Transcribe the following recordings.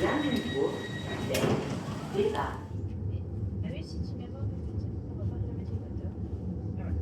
La nuit, c'est ça. Ah oui, si tu mets pas, on va pas la mettre au moteur. Ah ouais.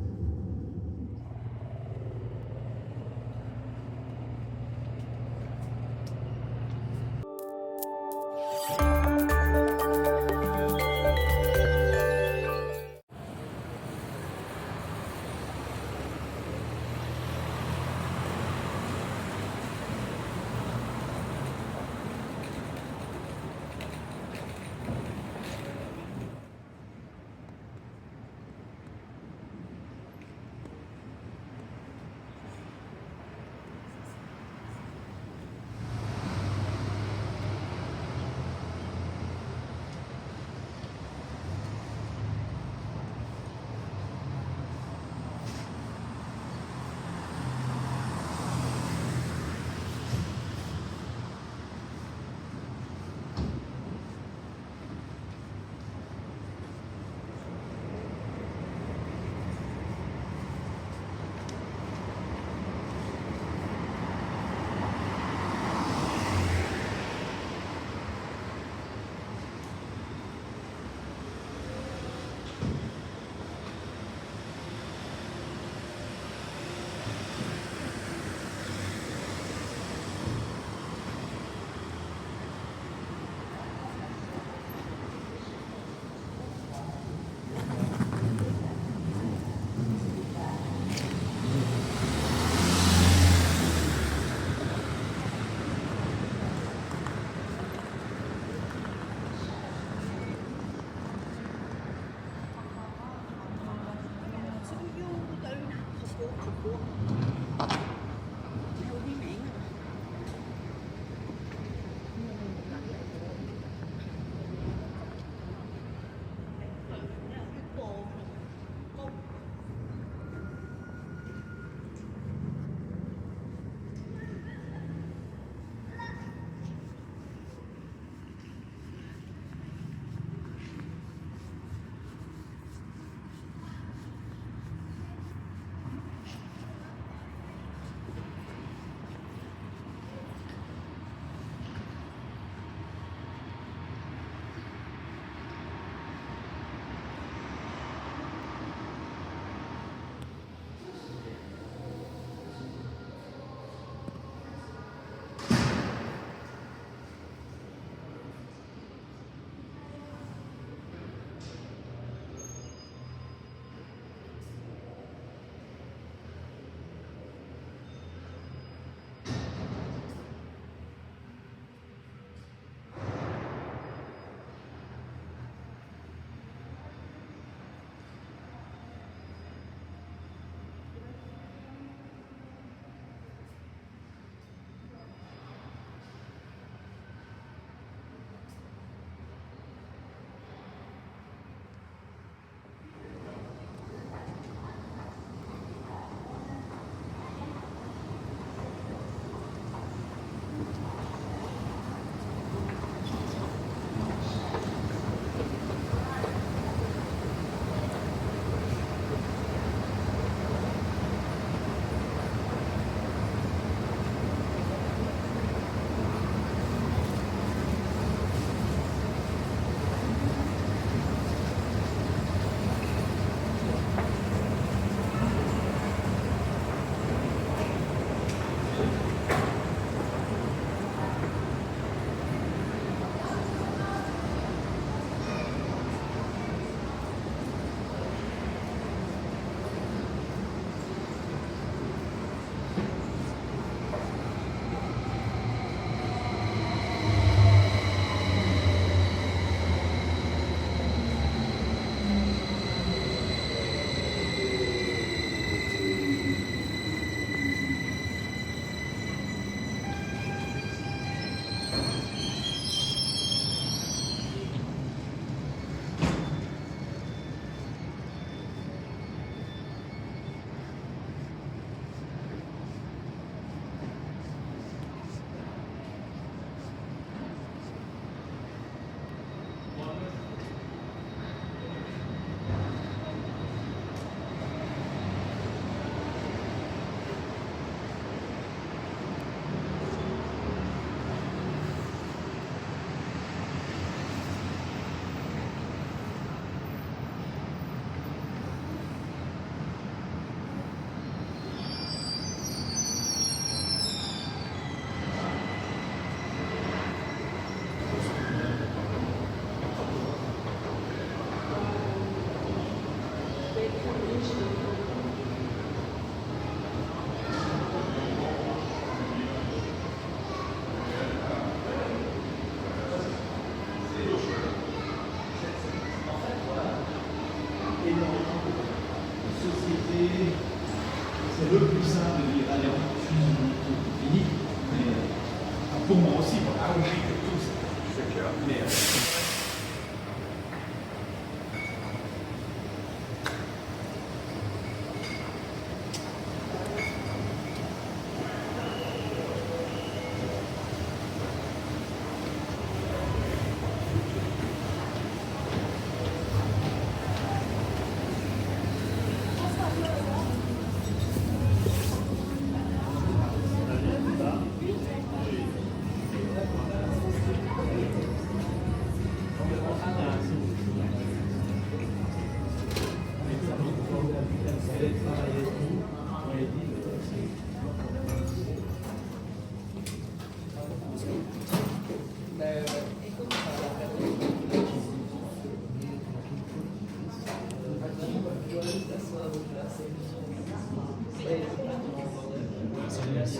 Les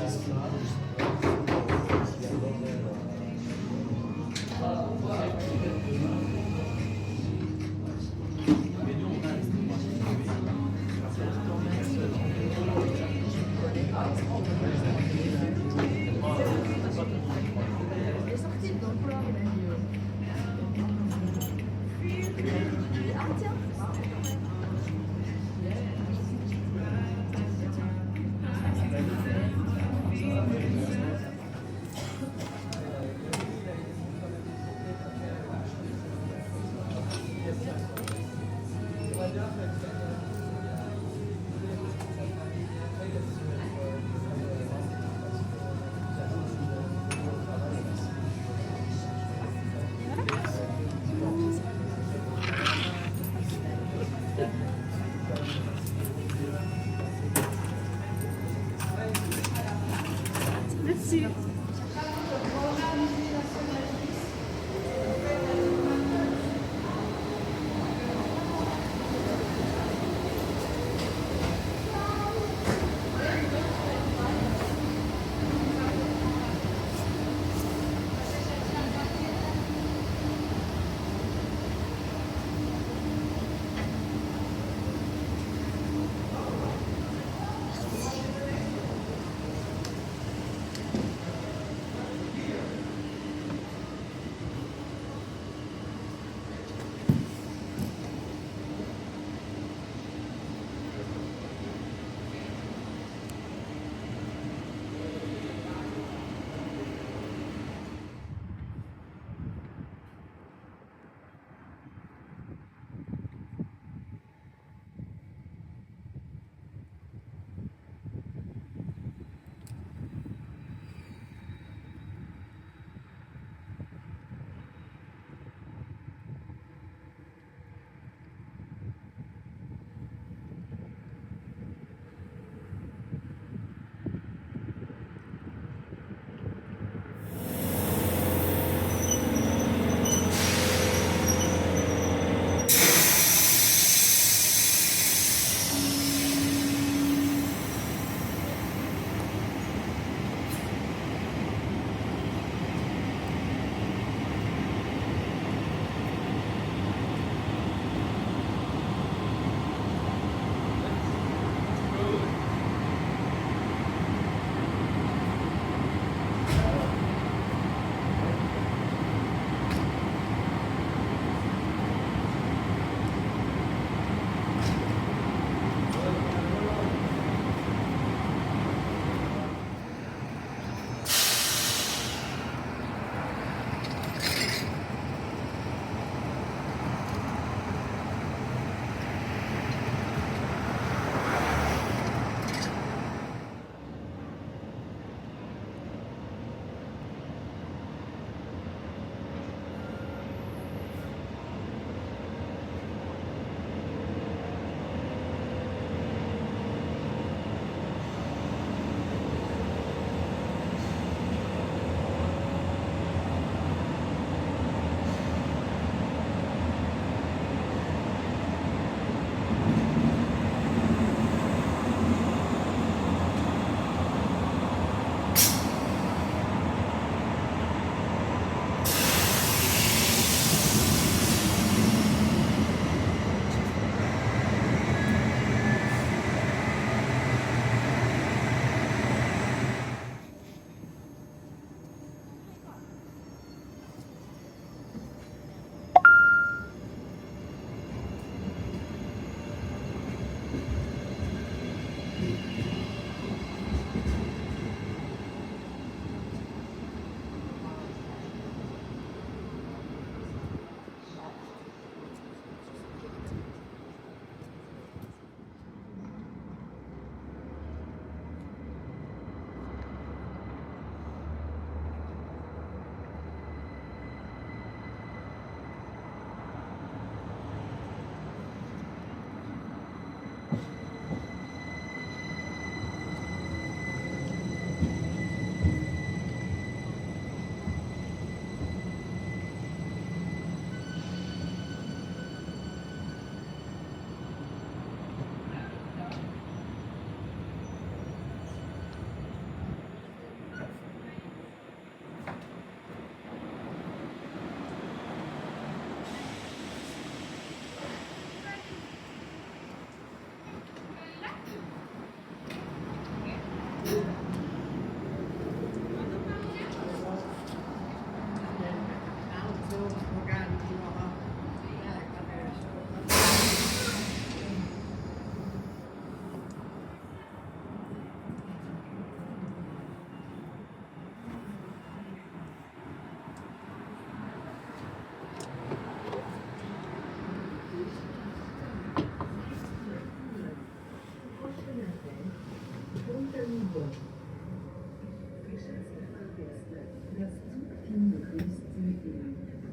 sorties d'emploi, ah tiens. Merci.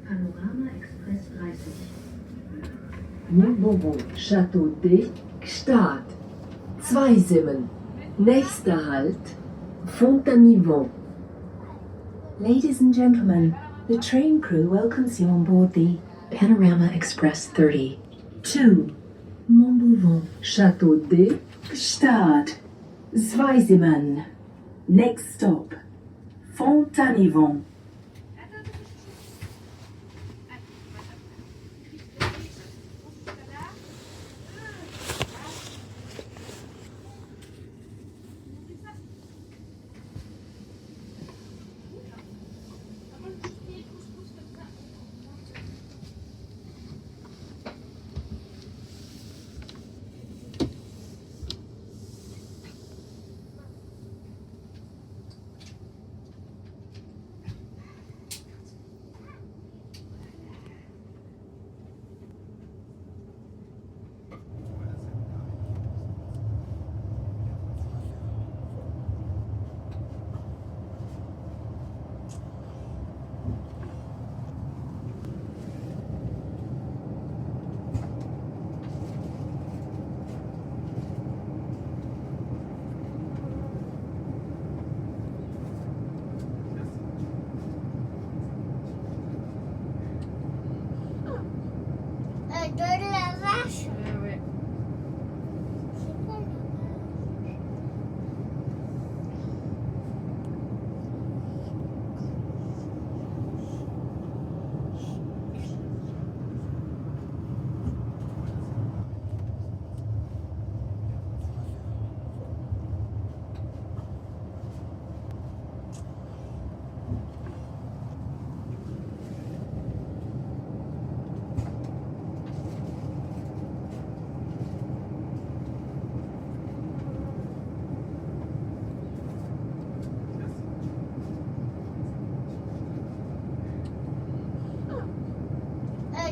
Panorama Express 30. Montbonbon, Château de Gstaad. Zweisimmen. Nächster Halt, Fontanivon. Ladies and gentlemen, the train crew welcomes you on board the Panorama Express 30 to Montbonbon, Château de Gstaad, Zweisimmen. Next stop, Fontanivon. De la vache. Ouais. C'est quoi la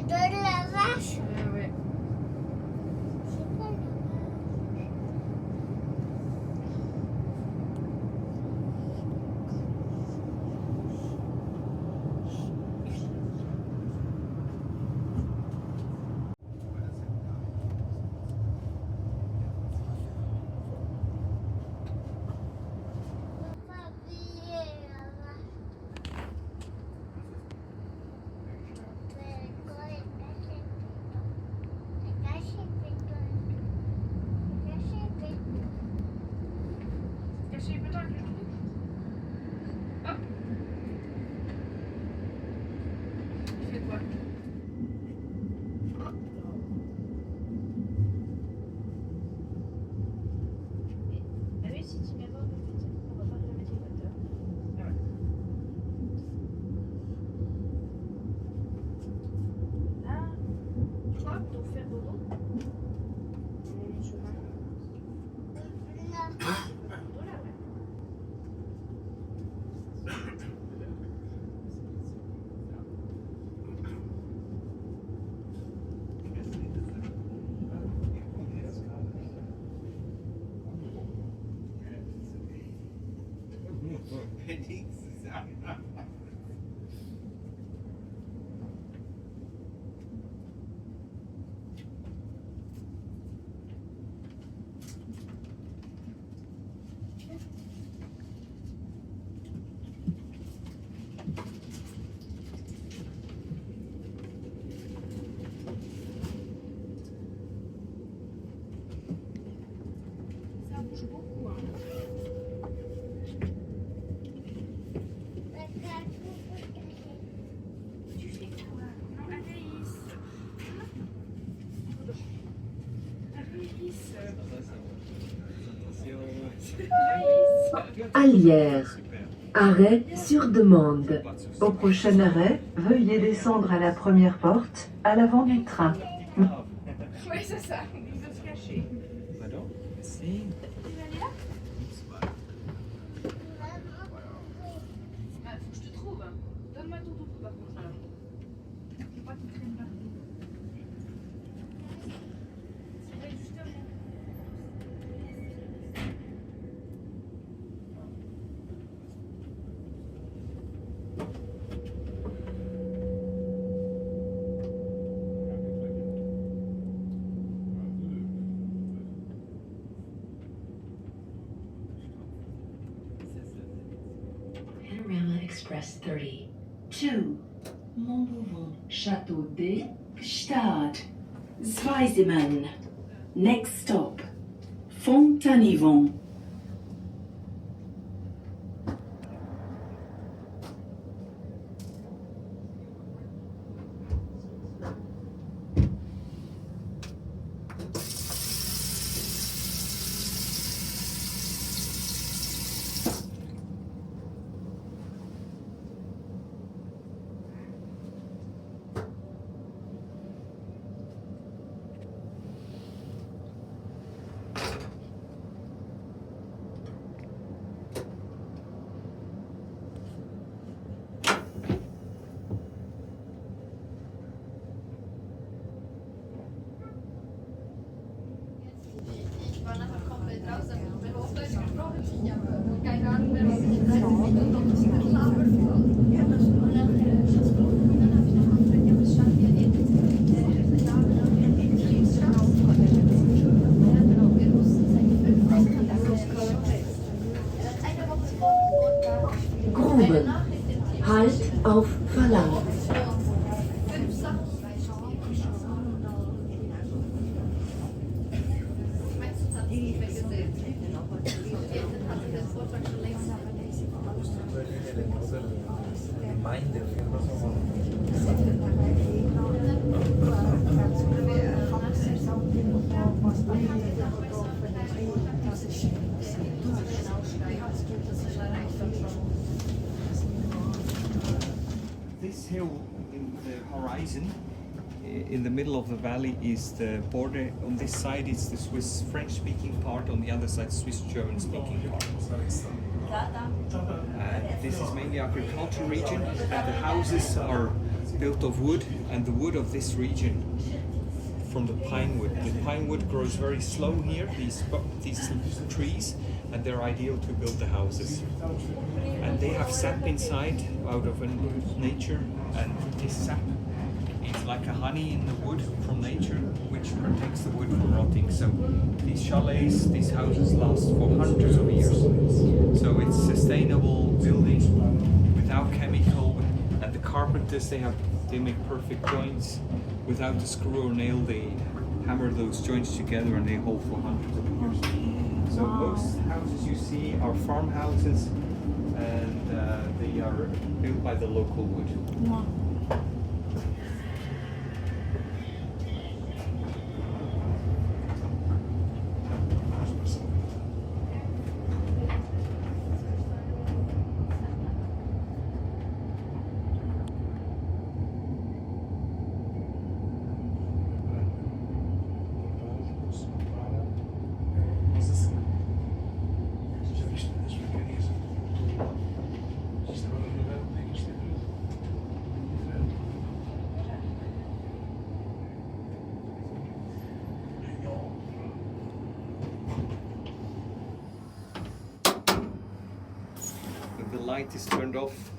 de la vache. Ouais. C'est quoi la Faut pas oublier la vache. Mais quand elle cache pétole. Cache pétole. Cacher les pétales avec le jour. Hop. Tu fais quoi? Ah oui, si tu mets pas de petite, on va pas le mettre les moteurs. Ah ouais. Là, hop, donc faire dodo. Et chemin. Là. Dodo là, ouais. Ça bouge beaucoup, hein. La Allière. Arrêt sur demande. Au prochain arrêt, veuillez descendre à la première porte, à l'avant du train. Oui, c'est ça. Il veut se cacher. Pardon? Si. Tu veux aller là? Ah, faut que je te trouve. Donne-moi ton doudou par contre alors. Faut pas qu'il traîne partout. C'est vrai, justement. Panorama Express 30. 2. Montbovon. Château D. Gstaad. Zweisimmen. Next stop. Fontanivon. Ich war nachher komplett raus, aber ich habe Hochdeutsch gesprochen. Ich habe keine Ahnung mehr, was ich gesagt habe. Ich bin doch nicht geschlafen. Und dann habe ich noch gefragt, ja, was stand hier in Gruben. Halt auf Verlangen. Gemeinde. This hill in the horizon, in the middle of the valley, is the border. On this side, it's the Swiss French-speaking part. On the other side, Swiss German-speaking part. This is mainly agricultural region, and the houses are built of wood, and the wood of this region from the pine wood. The pine wood grows very slow here. These trees, and they're ideal to build the houses. And they have sap inside out of nature, and this sap is like a honey in the wood from nature, which protects the wood from rotting. So these chalets, these houses last for hundreds of years. So it's sustainable building without chemical, and the carpenters they make perfect joints without a screw or nail. They hammer those joints together and they hold for hundreds of years. So most houses you see are farmhouses, and they are built by the local wood. When the light is turned off,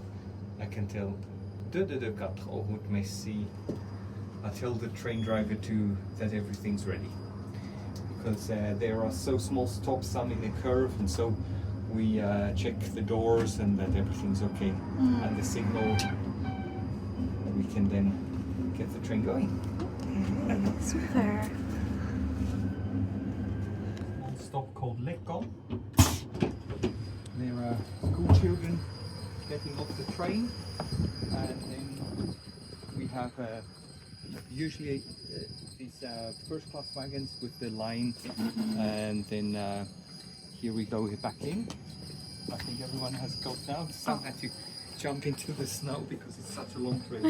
I can tell de 4 au route Messi. I tell the train driver that everything's ready, because there are so small stops, some in a curve, and so we check the doors and that everything's okay, and the signal, and we can then get the train going. Super. One stop called Lekon. There are school children getting off the train, and then we have usually these first class wagons with the line, and then here we go back in, I think everyone has got now. Some had to jump into the snow because it's such a long trip.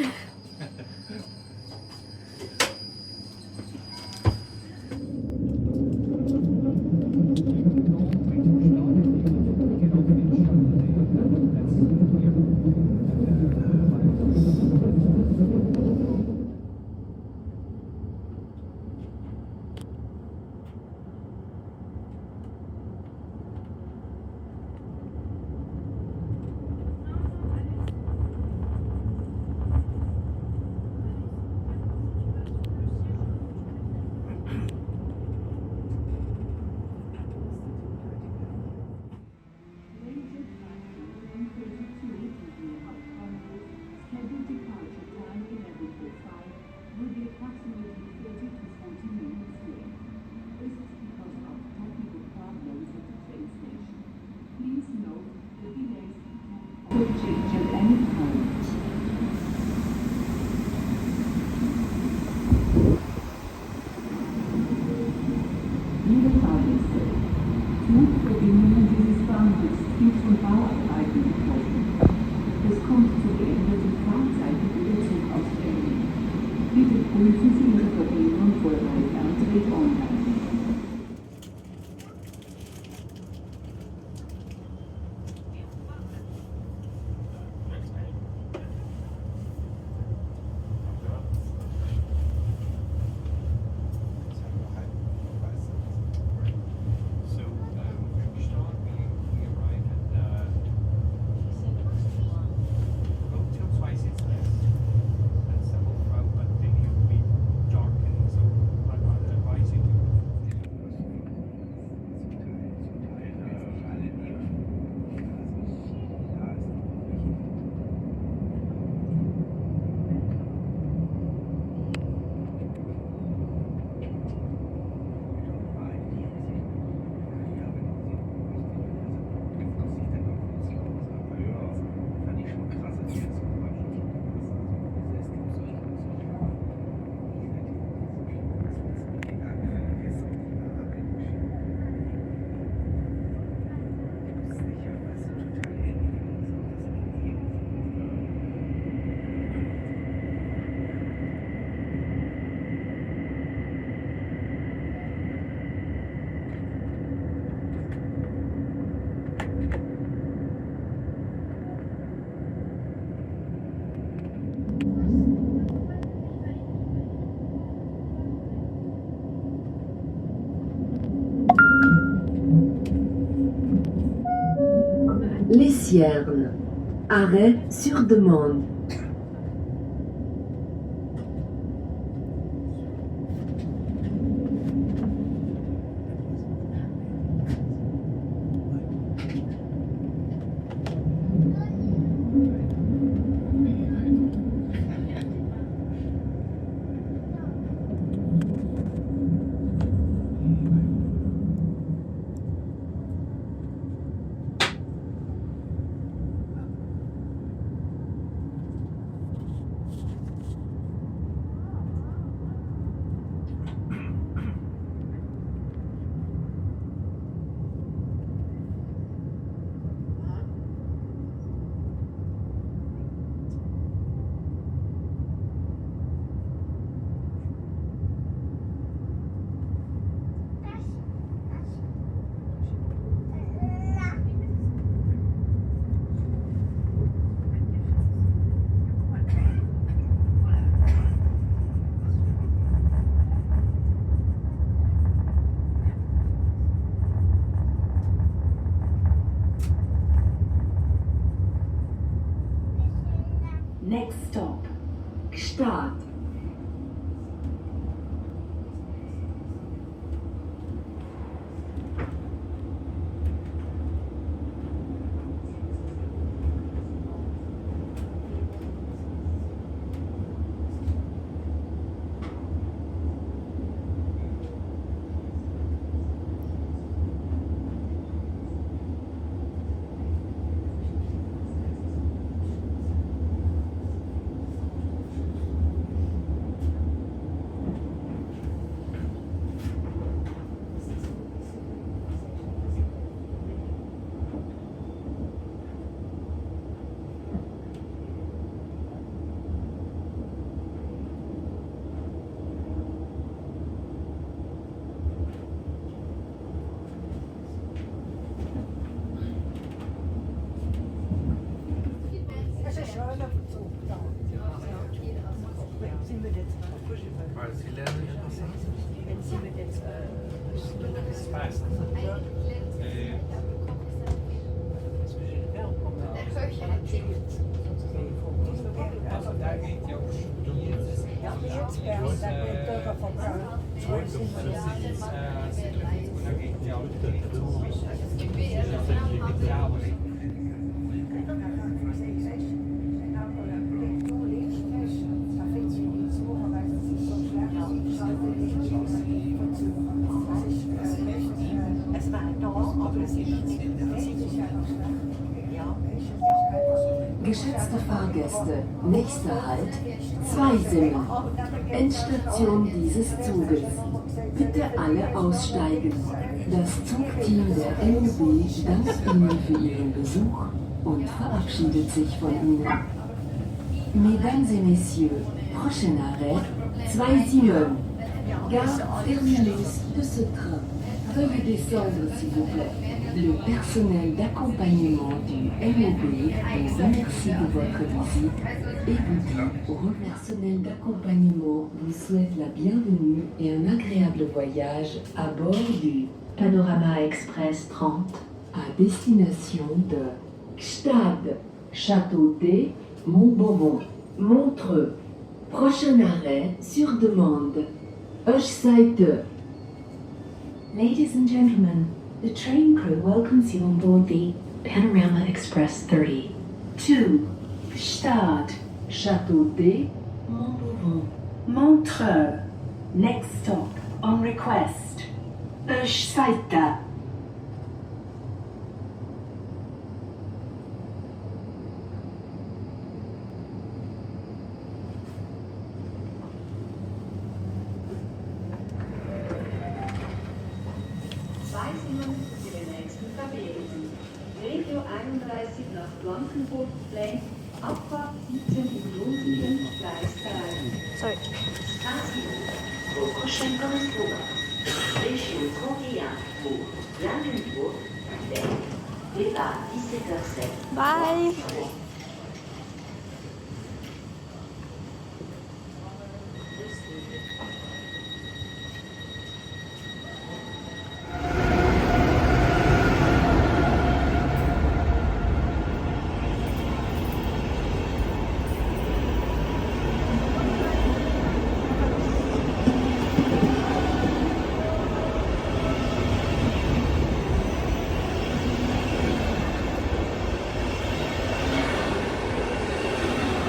Les Ciernes. Arrêt sur demande. Next stop, Gstaad. Also da geht ja auch studiert. Und da geht ja auch ja, aber Es war da, aber es ist nicht ja. Geschätzte Fahrgäste, nächster Halt, Zweisimmen. Endstation dieses Zuges. Bitte alle aussteigen. Das Zugteam der MUB dankt Ihnen für Ihren Besuch und verabschiedet sich von Ihnen. Mesdames et Messieurs, prochain arrêt, Zweisimmen. Gare terminus de ce train. Veuillez descendre s'il vous plaît. Le personnel d'accompagnement du MOB vous remercie de votre visite et vous dit au personnel d'accompagnement vous souhaite la bienvenue et un agréable voyage à bord du Panorama Express 30 à destination de Gstaad, Châteaudet, Montbovon, Montreux. Prochain arrêt sur demande. Öschseite. Ladies and gentlemen, the train crew welcomes you on board the Panorama Express 30. 2. Gstaad, Châteaudet, Montbovon, Montreux. Next stop on request. Öschseite. Zweisimmen für den nächsten Verbindungen. Radio 31 nach Blankenburg Plain, Abfahrt 17 Uhr, Gleis 3. Sorry. Au prochain correspondant. Station 31 pour Blankenburg Plain. Départ 17h07. Bye.